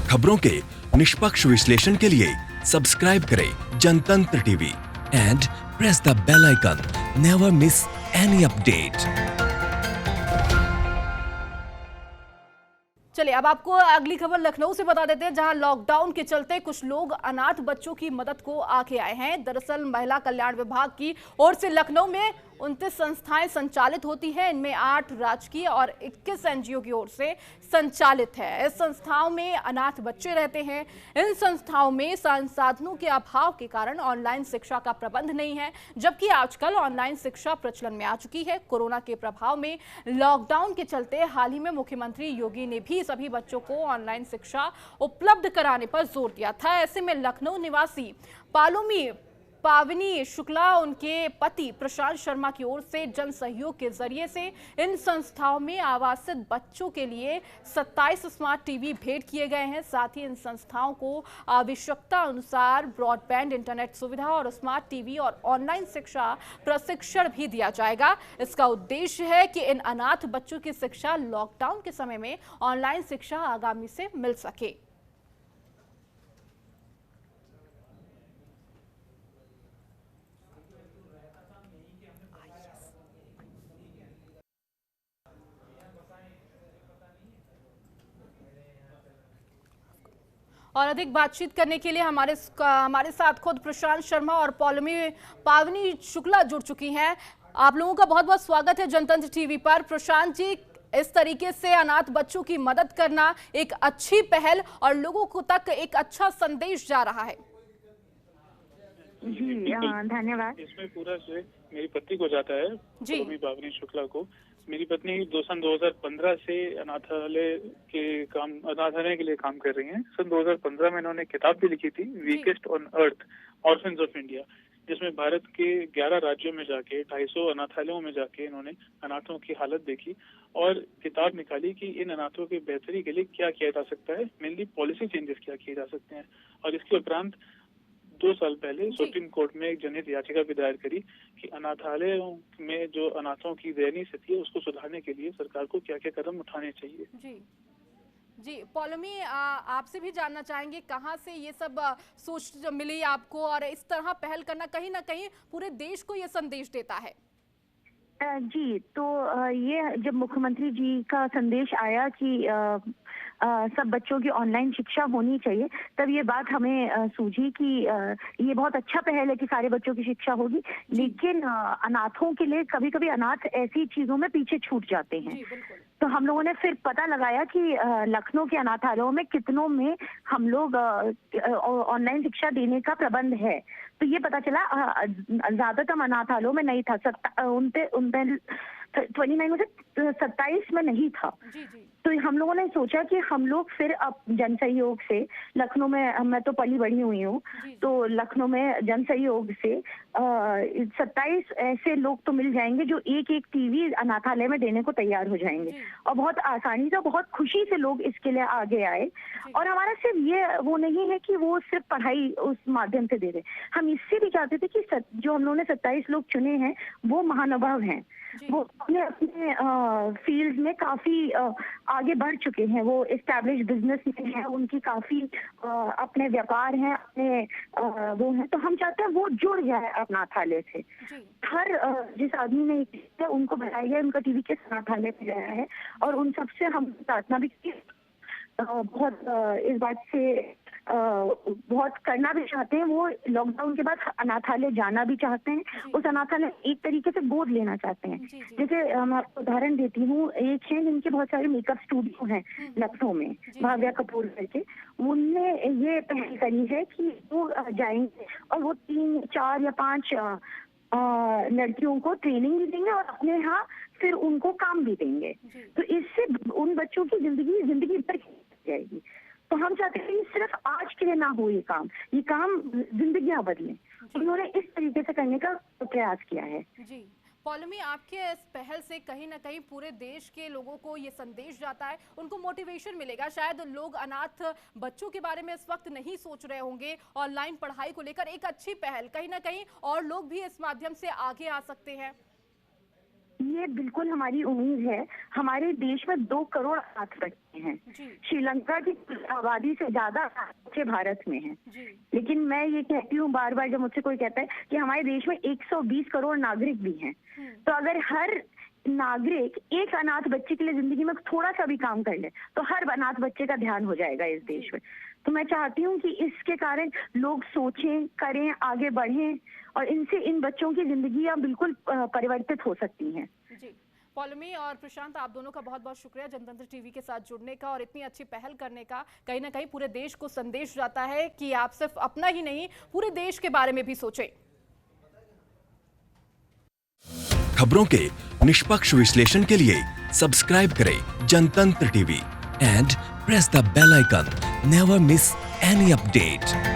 खबरों के निष्पक्ष विश्लेषण के लिए सब्सक्राइब करें Jantantra TV and press the bell icon. Never miss any update. चलिए अब आपको अगली खबर लखनऊ से बता देते हैं, जहां लॉकडाउन के चलते कुछ लोग अनाथ बच्चों की मदद को आगे आए हैं। दरअसल महिला कल्याण विभाग की ओर से लखनऊ में 29 संस्थाएं संचालित होती हैं। इनमें 8 राजकीय और 21 एनजीओ की ओर से संचालित है। इस संस्थाओं में अनाथ बच्चे रहते हैं। इन संस्थाओं में संसाधनों के अभाव के कारण ऑनलाइन शिक्षा का प्रबंध नहीं है, जबकि आजकल ऑनलाइन शिक्षा प्रचलन में आ चुकी है। कोरोना के प्रभाव में लॉकडाउन के चलते हाल ही में मुख्यमंत्री योगी ने भी सभी बच्चों को ऑनलाइन शिक्षा उपलब्ध कराने पर जोर दिया था। ऐसे में लखनऊ निवासी पावनी शुक्ला उनके पति प्रशांत शर्मा की ओर से जन सहयोग के जरिए से इन संस्थाओं में आवासित बच्चों के लिए 27 स्मार्ट टीवी भेंट किए गए हैं। साथ ही इन संस्थाओं को आवश्यकता अनुसार ब्रॉडबैंड इंटरनेट सुविधा और स्मार्ट टीवी और ऑनलाइन शिक्षा प्रशिक्षण भी दिया जाएगा। इसका उद्देश्य है कि इन अनाथ बच्चों की शिक्षा लॉकडाउन के समय में ऑनलाइन शिक्षा आगामी से मिल सके। और अधिक बातचीत करने के लिए हमारे साथ खुद प्रशांत शर्मा और पावनी शुक्ला जुड़ चुकी हैं। आप लोगों का बहुत बहुत स्वागत है जनतंत्र टीवी पर। प्रशांत जी, इस तरीके से अनाथ बच्चों की मदद करना एक अच्छी पहल और लोगों को तक एक अच्छा संदेश जा रहा है। जी धन्यवाद। इसमें पूरा श्रेय मेरी पत्नी को जाता है जी, पावनी शुक्ला को। मेरी पत्नी 2015 से अनाथालय के लिए काम कर रही हैं। सन 2015 में इन्होंने किताब भी लिखी थी, weakest on earth orphans of India, जिसमें भारत के 11 राज्यों में जाके 250 अनाथालयों में जाके इन्होंने अनाथों की हालत देखी और किताब निकाली कि इन अनाथों की बेहतरी के लिए क्या किया जा सकता है, मेनली पॉलिसी चेंजेस क्या किए जा सकते हैं। और इसके उपरांत 2 साल पहले सुप्रीम कोर्ट में एक जनहित याचिका भी दायर करी कि अनाथालयों में जो अनाथों की दयनीय स्थिति है उसको सुधारने के लिए सरकार को क्या क्या कदम उठाने चाहिए। जी पौलमी, आपसे भी जानना चाहेंगे कहाँ से ये सब सोच मिली आपको, और इस तरह पहल करना कहीं ना कहीं पूरे देश को ये संदेश देता है। जी तो ये जब मुख्यमंत्री जी का संदेश आया कि सब बच्चों की ऑनलाइन शिक्षा होनी चाहिए, तब ये बात हमें सूझी कि ये बहुत अच्छा पहल है कि सारे बच्चों की शिक्षा होगी, लेकिन अनाथों के लिए कभी कभी अनाथ ऐसी चीजों में पीछे छूट जाते हैं। तो हम लोगों ने फिर पता लगाया कि लखनऊ के अनाथालयों में कितनों में हम लोग ऑनलाइन शिक्षा देने का प्रबंध है। तो ये पता चला ज्यादातर अनाथालयों में नहीं था, 27 में नहीं था। तो हम लोगों ने सोचा कि हम लोग फिर अब जन सहयोग से लखनऊ में, मैं तो पली बड़ी हुई हूँ, तो लखनऊ में जन सहयोग से 27 ऐसे लोग तो मिल जाएंगे जो एक एक टीवी अनाथालय में देने को तैयार हो जाएंगे। और बहुत आसानी से, बहुत खुशी से लोग इसके लिए आगे आए। और हमारा सिर्फ ये वो नहीं है कि वो सिर्फ पढ़ाई उस माध्यम से दे रहे, हम इससे भी चाहते थे कि जो हम लोगों ने 27 लोग चुने हैं वो महानुभाव हैं, वो अपने फील्ड में काफी आगे बढ़ चुके हैं, वो एस्टैब्लिश बिजनेस में हैं, उनकी काफी अपने व्यापार हैं, अपने वो हैं। तो हम चाहते हैं वो जुड़ जाए अनाथालय से। हर जिस आदमी ने उनको बताया गया, उनका टीवी के अनाथालय पे गया है और उन सबसे हम प्रार्थना भी की, बहुत इस बात से बहुत करना भी चाहते हैं। वो लॉकडाउन के बाद अनाथालय जाना भी चाहते हैं, उस अनाथालय एक तरीके से गोद लेना चाहते हैं। जैसे मैं आपको उदाहरण देती हूँ, एक है जिनके बहुत सारे मेकअप स्टूडियो हैं लखनऊ में, भाव्या कपूर करके, उनने ये पहल करी है कि वो जाएंगे और वो 3, 4 या 5 लड़कियों को ट्रेनिंग भी देंगे और अपने यहाँ फिर उनको काम भी देंगे। तो इससे उन बच्चों की जिंदगी भर जाएगी। तो हम चाहते हैं कि सिर्फ आज के लिए ना हो ये काम जिंदगियां बदले। उन्होंने इस तरीके से करने का प्रयास किया है। जी पौलमी, आपके इस पहल से कहीं ना कहीं पूरे देश के लोगों को ये संदेश जाता है, उनको मोटिवेशन मिलेगा। शायद लोग अनाथ बच्चों के बारे में इस वक्त नहीं सोच रहे होंगे, ऑनलाइन पढ़ाई को लेकर एक अच्छी पहल, कहीं ना कहीं और लोग भी इस माध्यम से आगे आ सकते हैं। ये बिल्कुल हमारी उम्मीद है। हमारे देश में 2 करोड़ अनाथ बच्चे हैं। श्रीलंका की आबादी से ज्यादा बच्चे भारत में हैं। लेकिन मैं ये कहती हूँ बार बार, जब मुझसे कोई कहता है कि हमारे देश में 120 करोड़ नागरिक भी हैं, तो अगर हर नागरिक एक अनाथ बच्चे के लिए जिंदगी में थोड़ा सा भी काम कर ले तो हर अनाथ बच्चे का ध्यान हो जाएगा इस देश में। तो मैं चाहती हूँ कि इसके कारण लोग सोचें, करें, आगे बढ़ें और इनसे इन बच्चों की जिंदगियां बिल्कुल परिवर्तित हो सकती हैं। जी, पौलमी और प्रशांत, आप दोनों का बहुत बहुत शुक्रिया जनतंत्र टीवी के साथ जुड़ने का और इतनी अच्छी पहल करने का। कहीं ना कहीं पूरे देश को संदेश जाता है कि आप सिर्फ अपना ही नहीं पूरे देश के बारे में भी सोचें। खबरों के निष्पक्ष विश्लेषण के लिए सब्सक्राइब करें Jantantra TV and press the bell icon. Never miss any update.